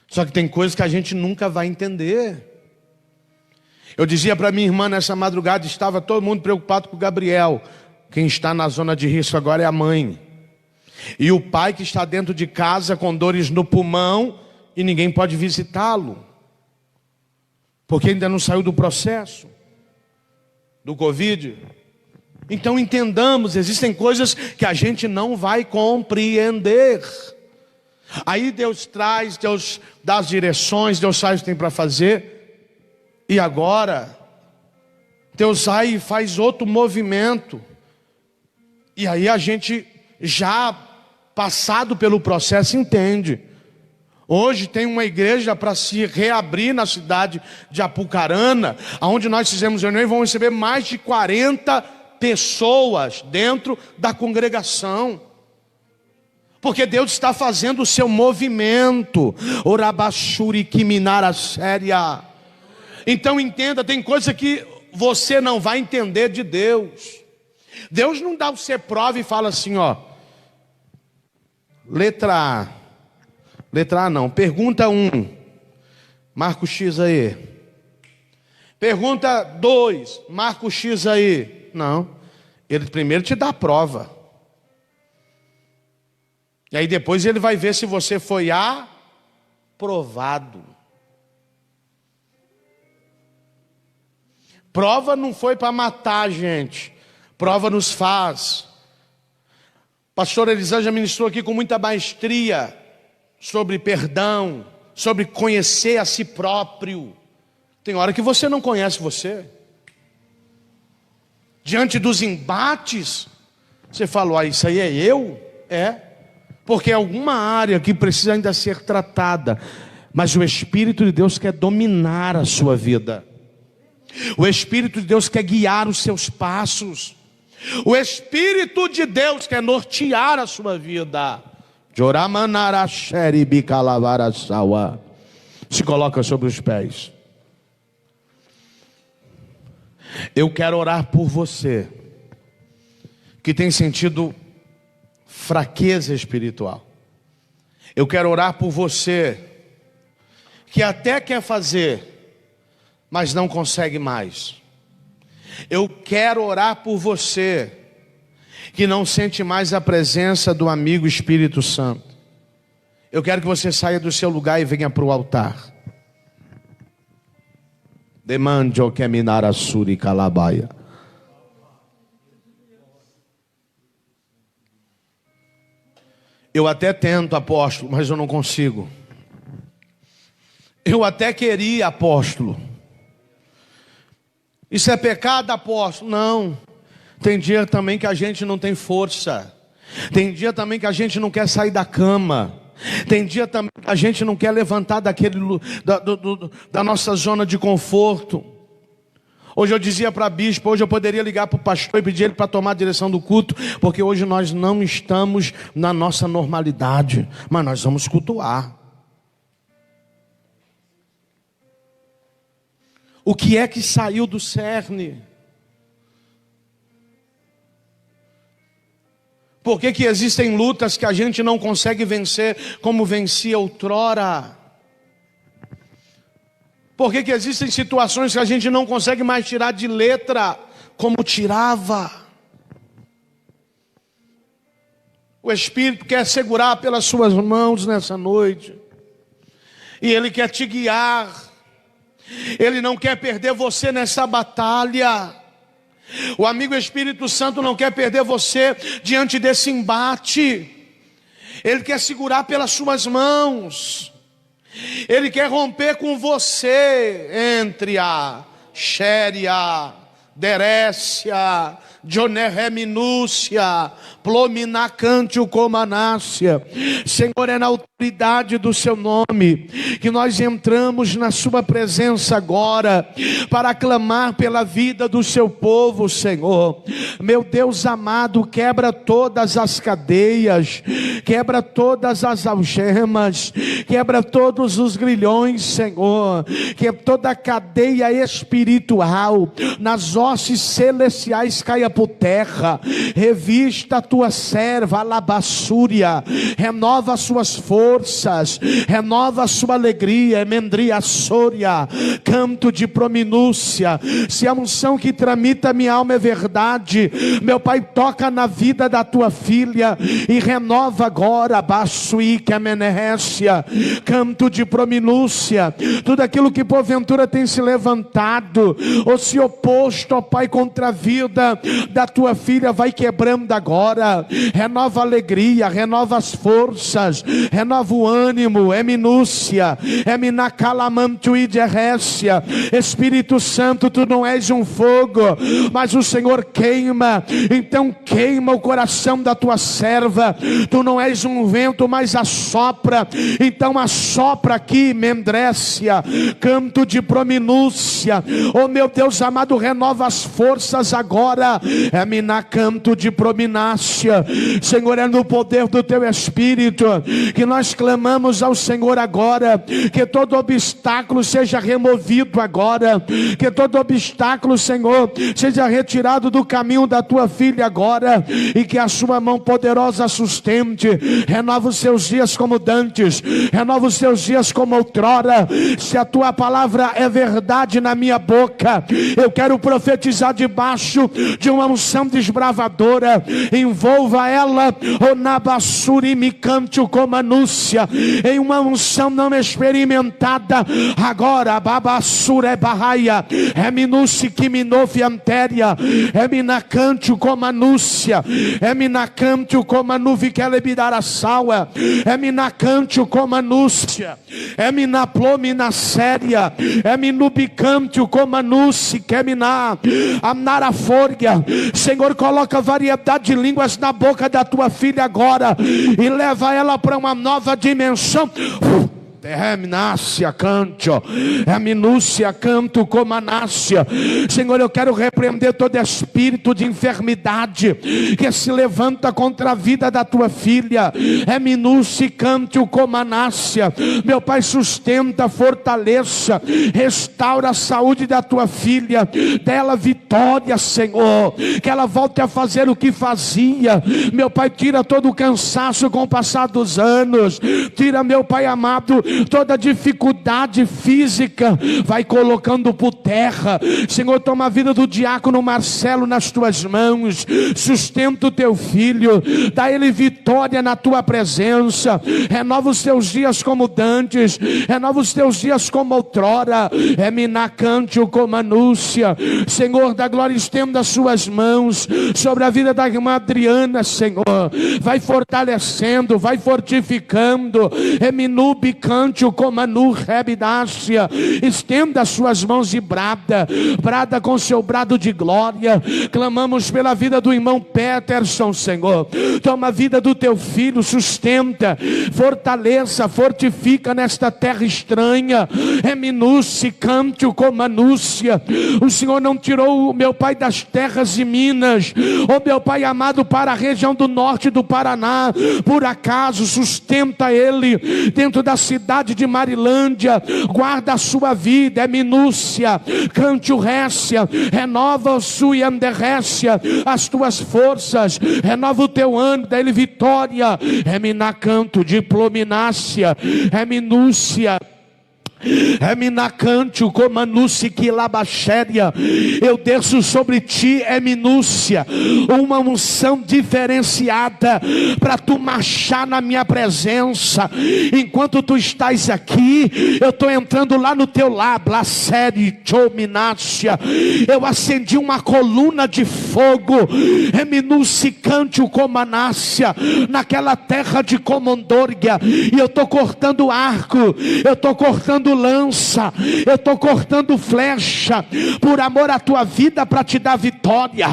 Só que tem coisas que a gente nunca vai entender. Eu dizia para minha irmã nessa madrugada, estava todo mundo preocupado com o Gabriel. Quem está na zona de risco agora é a mãe. E o pai que está dentro de casa com dores no pulmão e ninguém pode visitá-lo. Porque ainda não saiu do processo do Covid. Então entendamos, existem coisas que a gente não vai compreender. Aí Deus traz, Deus dá as direções, Deus faz o que tem para fazer. E agora Deus sai e faz outro movimento. E aí a gente, já passado pelo processo, entende. Hoje tem uma igreja para se reabrir na cidade de Apucarana, onde nós fizemos reunião e vamos receber mais de 40 pessoas dentro da congregação. Porque Deus está fazendo o seu movimento. Orabashuri kiminara séria. Então entenda, tem coisa que você não vai entender de Deus. Deus não dá o você prova e fala assim, ó. Letra A não. Pergunta 1. Marca o X aí. Pergunta 2. Marca o X aí. Não. Ele primeiro te dá a prova. E aí depois ele vai ver se você foi aprovado. Prova não foi para matar a gente. Prova nos faz. Pastor Elisângela ministrou aqui com muita maestria sobre perdão, sobre conhecer a si próprio. Tem hora que você não conhece você. Diante dos embates, você fala: isso aí é eu? É. Porque é alguma área que precisa ainda ser tratada. Mas o Espírito de Deus quer dominar a sua vida. O Espírito de Deus quer guiar os seus passos. O Espírito de Deus quer nortear a sua vida. Se coloca sobre os pés. Eu quero orar por você que tem sentido fraqueza espiritual. Eu quero orar por você que até quer fazer, mas não consegue mais. Eu quero orar por você que não sente mais a presença do amigo Espírito Santo. Eu quero que você saia do seu lugar e venha para o altar. Demande o que minara suri calabaia. Eu até tento, apóstolo, mas eu não consigo. Eu até queria, apóstolo. Isso é pecado, apóstolo? Não. Tem dia também que a gente não tem força. Tem dia também que a gente não quer sair da cama. Tem dia também que a gente não quer levantar da nossa zona de conforto. Hoje eu dizia para a bispa, hoje eu poderia ligar para o pastor e pedir ele para tomar a direção do culto, porque hoje nós não estamos na nossa normalidade, mas nós vamos cultuar. O que é que saiu do cerne? Por que que existem lutas que a gente não consegue vencer como vencia outrora? Por que que existem situações que a gente não consegue mais tirar de letra como tirava? O Espírito quer segurar pelas suas mãos nessa noite. E Ele quer te guiar. Ele não quer perder você nessa batalha. O amigo Espírito Santo não quer perder você diante desse embate. Ele quer segurar pelas suas mãos. Ele quer romper com você entre a Xéria, Derécia, Jonerreminúcia, Plominacantio Comanácia. Senhor, é na autoridade do seu nome que nós entramos na sua presença agora para clamar pela vida do seu povo, Senhor. Meu Deus amado, quebra todas as cadeias, quebra todas as algemas, quebra todos os grilhões, Senhor, que toda a cadeia espiritual nas hostes celestiais caia por terra. Revista a tua serva, alabassúria, renova suas forças, renova a sua alegria, emendria sória, canto de prominúcia. Se a unção que tramita minha alma é verdade, meu Pai, toca na vida da tua filha e renova agora, baçuí que amenécia, canto de prominúcia, tudo aquilo que porventura tem se levantado ou se oposto, ó Pai, contra a vida da tua filha, vai quebrando agora. Renova a alegria, renova as forças, renova o ânimo, é minúcia, é minacalamantuiderécia. Espírito Santo, tu não és um fogo, mas o Senhor queima, então queima o coração da tua serva. Tu não és um vento, mas assopra, então assopra aqui, mendrécia, canto de prominúcia. Oh meu Deus amado, renova as forças agora, é minacanto de prominácia. Senhor, é no poder do teu Espírito que nós clamamos ao Senhor agora, que todo obstáculo seja removido agora, que todo obstáculo, Senhor, seja retirado do caminho da tua filha agora, e que a sua mão poderosa sustente. Renova os seus dias como dantes, renova os seus dias como outrora. Se a tua palavra é verdade na minha boca, eu quero profetizar debaixo de uma unção desbravadora. Envolva ela, o nabassuri me cante como anúncia, em uma unção não experimentada. Agora, babassura é barraia, é minúcia que minofi antéria, é minacante como anúncia, é minacante como anuvi que lebidara saua, é minacante como anúcia, é minaplomina séria, é minubicante como anúcia, que é miná, amnara fórgia. Senhor, coloca variedade de línguas na boca da tua filha agora e leva ela para uma nova dimensão. Terminácia canto, é minúcia canto como anácia. Senhor, eu quero repreender todo espírito de enfermidade que se levanta contra a vida da tua filha. É minúcia canto como anácia. Meu Pai, sustenta, fortaleça, restaura a saúde da tua filha, dela vitória, Senhor, que ela volte a fazer o que fazia. Meu Pai, tira todo o cansaço com o passar dos anos, tira, meu Pai amado, toda dificuldade física, vai colocando por terra. Senhor, toma a vida do diácono Marcelo nas tuas mãos, sustenta o teu filho, dá ele vitória na tua presença, renova os teus dias como dantes, renova os teus dias como outrora, é minacante como anúncia. Senhor da glória, estenda as suas mãos sobre a vida da irmã Adriana, Senhor, vai fortalecendo, vai fortificando, é minubicante como anu rebidácia. Estenda as suas mãos e brada com seu brado de glória. Clamamos pela vida do irmão Peterson, Senhor, toma a vida do teu filho, sustenta, fortaleça, fortifica nesta terra estranha. Eminúcia, cante-o como anúncia. O Senhor não tirou o meu pai das terras de Minas, o meu pai amado, para a região do norte do Paraná, por acaso sustenta ele dentro da cidade de Marilândia, guarda a sua vida. Eminúcia, cante o récia, renova a sua anderrécia, as tuas forças, renova o teu ânimo, dá-lhe vitória. Eminacanto, diplominácia, eminúcia, Eminacante, comanúcia que labachéria. Eu desço sobre ti, Eminúcia, uma unção diferenciada para tu marchar na minha presença. Enquanto tu estás aqui, eu estou entrando lá no teu lar, Blacere, Chominácia. Eu acendi uma coluna de fogo, Eminúcia, cante o comanácia, naquela terra de Comondorgia. E eu estou cortando arco, eu estou cortando lança, eu estou cortando flecha, por amor à tua vida, para te dar vitória.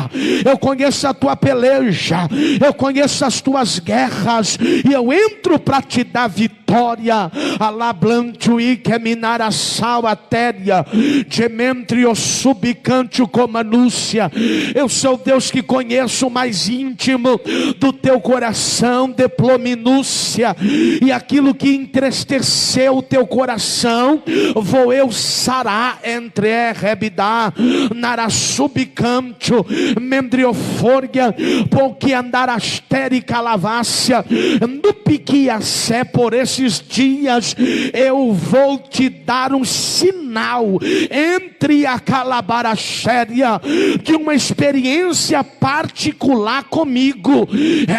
Eu conheço a tua peleja, eu conheço as tuas guerras, e eu entro para te dar vitória. Alablantuí que é minar a sal atéria, gementrio subicante como anúncia. Eu sou Deus que conheço o mais íntimo do teu coração, deplominúcia, e aquilo que entristeceu o teu coração, vou eu sarar entre rebidá, narasubicantio, mendrioforgia, porque andarastere calavácia, no piquiacé. Por esses dias eu vou te dar um sinal entre a calabarachéria de uma experiência particular comigo.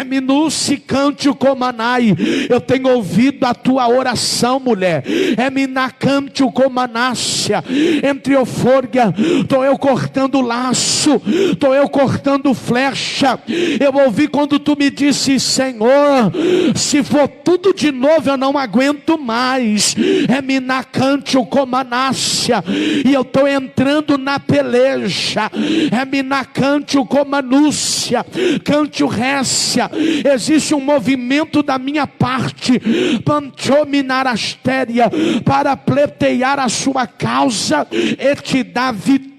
Eminúcicante comanai, eu tenho ouvido a tua oração, mulher. Eminacante comanácia, entre euforgia, estou eu cortando laço, estou eu cortando flecha. Eu ouvi quando tu me disse: Senhor, se for tudo de novo eu não aguento mais. Eminacante comanácia, e eu estou entrando na peleja. Eminacante comanúcia, cante o récia. Existe um movimento da minha parte, panchominarastéria, para pleitear a sua causa e te dar vitória.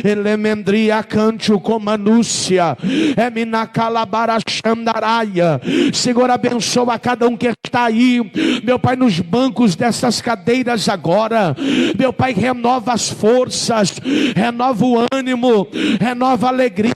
Elemendria cante o comanúcia, eminacalabarachandaraia. Senhor, abençoa cada um que está aí, meu Pai, nos bancos dessas cadeiras agora. Meu Pai, renova as forças, renova o ânimo, renova a alegria,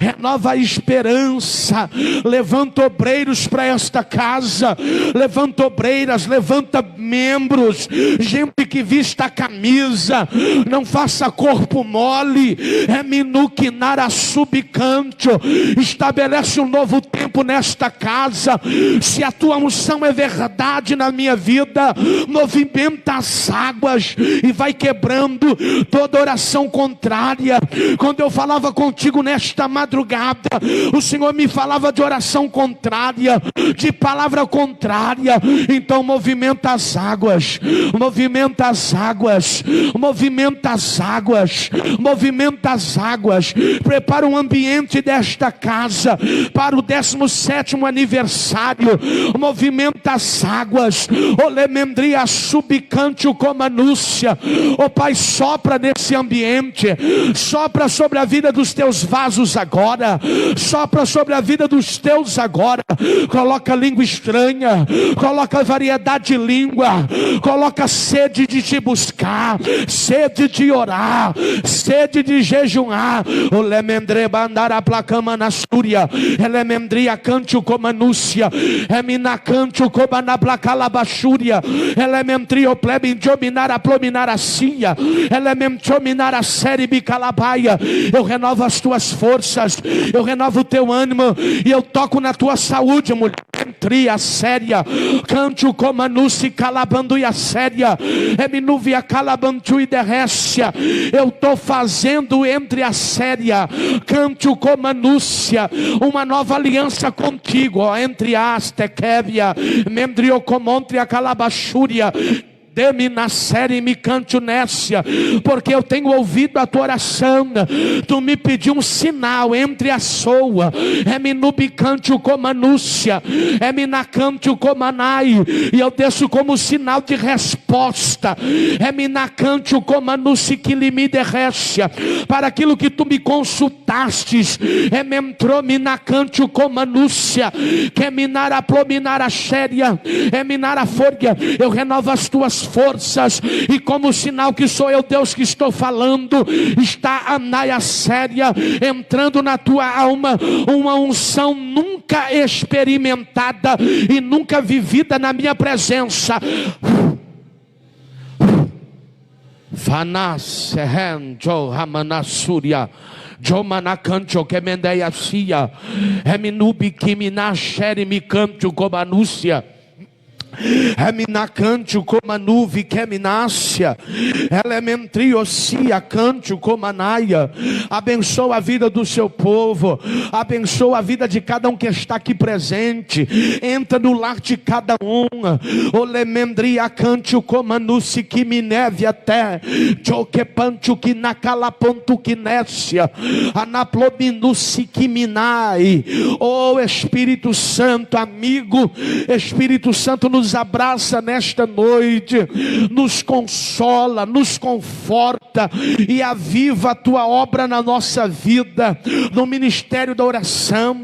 renova a esperança. Levanta obreiros para esta casa, levanta obreiras, levanta membros, gente que vista a camisa, não faça corpo mole. Minuquinara subicantio, estabelece um novo tempo nesta casa. Se a tua unção é verdade na minha vida, movimenta as águas e vai quebrando toda oração contrária. Quando eu falava contigo nesta madrugada, o Senhor me falava de oração contrária, de palavra contrária. Então movimenta as águas, movimenta as águas, movimenta as águas, movimenta as águas. Prepara um ambiente desta casa para o 17º aniversário. Movimenta as águas. Olemendria subicante o comanúcia. Ó Pai, sopra nesse ambiente, sopra sobre a vida dos teus vasos agora, sopra sobre a vida dos teus agora. Coloca língua estranha, coloca variedade de língua, coloca sede de te buscar, sede de orar, sede de jejuar. O lemendre bandara placama na súria, elemendria cante o comanúcia, emina cante o comana placala bachúria, elementrio plebin dominara plominara cia, elementominara série bicalabaia. Eu renovo as tuas forças, eu renovo o teu ânimo, e eu toco na tua saúde, mulher. Tria séria, cante o comanúcia calabando e a séria, eminuvia calabantu e derrécia. Eu estou fazendo entre a séria, cante o comanúcia, uma nova aliança contigo, ó, entre as tequevia, mendriocomontria calabachúria. Dê-me na série me cante nécia, porque eu tenho ouvido a tua oração. Tu me pediu um sinal entre a soa, é minubicante o comanúcia, é minacante o comanai, e eu desço como sinal de resposta, é minacante o comanúcia que lhe derrecia, para aquilo que tu me consultastes, é mentrominacante o comanúcia, que é minar a plominar a xéria, é minar a fórgia. Eu renovo as tuas forças, e como sinal que sou eu Deus que estou falando, está a naia séria entrando na tua alma, uma unção nunca experimentada e nunca vivida na minha presença. Fanas jo ramanasuria Jomanacancho que mendeia sia, eminubi que minashere me canto comanúcia. Eminacante como a nuvem que eminácia, elementriocia cante como a naia. Abençoa a vida do seu povo, abençoa a vida de cada um que está aqui presente. Entra no lar de cada um. O lemendria cante como a nuce que me neve até joque pancho que na calaponto que nécia anaplobinuci que minai. Oh Espírito Santo, amigo Espírito Santo, nos abraça nesta noite, nos consola, nos conforta e aviva a tua obra na nossa vida, no ministério da oração,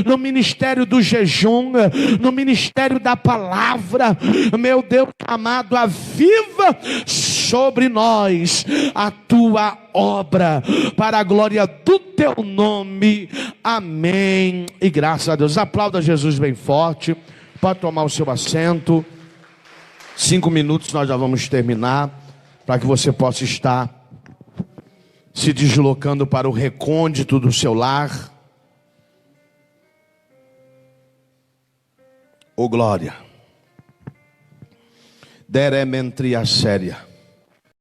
no ministério do jejum, no ministério da palavra. Meu Deus amado, aviva sobre nós a tua obra, para a glória do teu nome. Amém e graças a Deus. Aplauda Jesus bem forte. Pode tomar o seu assento. 5 minutos nós já vamos terminar, para que você possa estar se deslocando para o recôndito do seu lar. Ô glória. Derementria séria.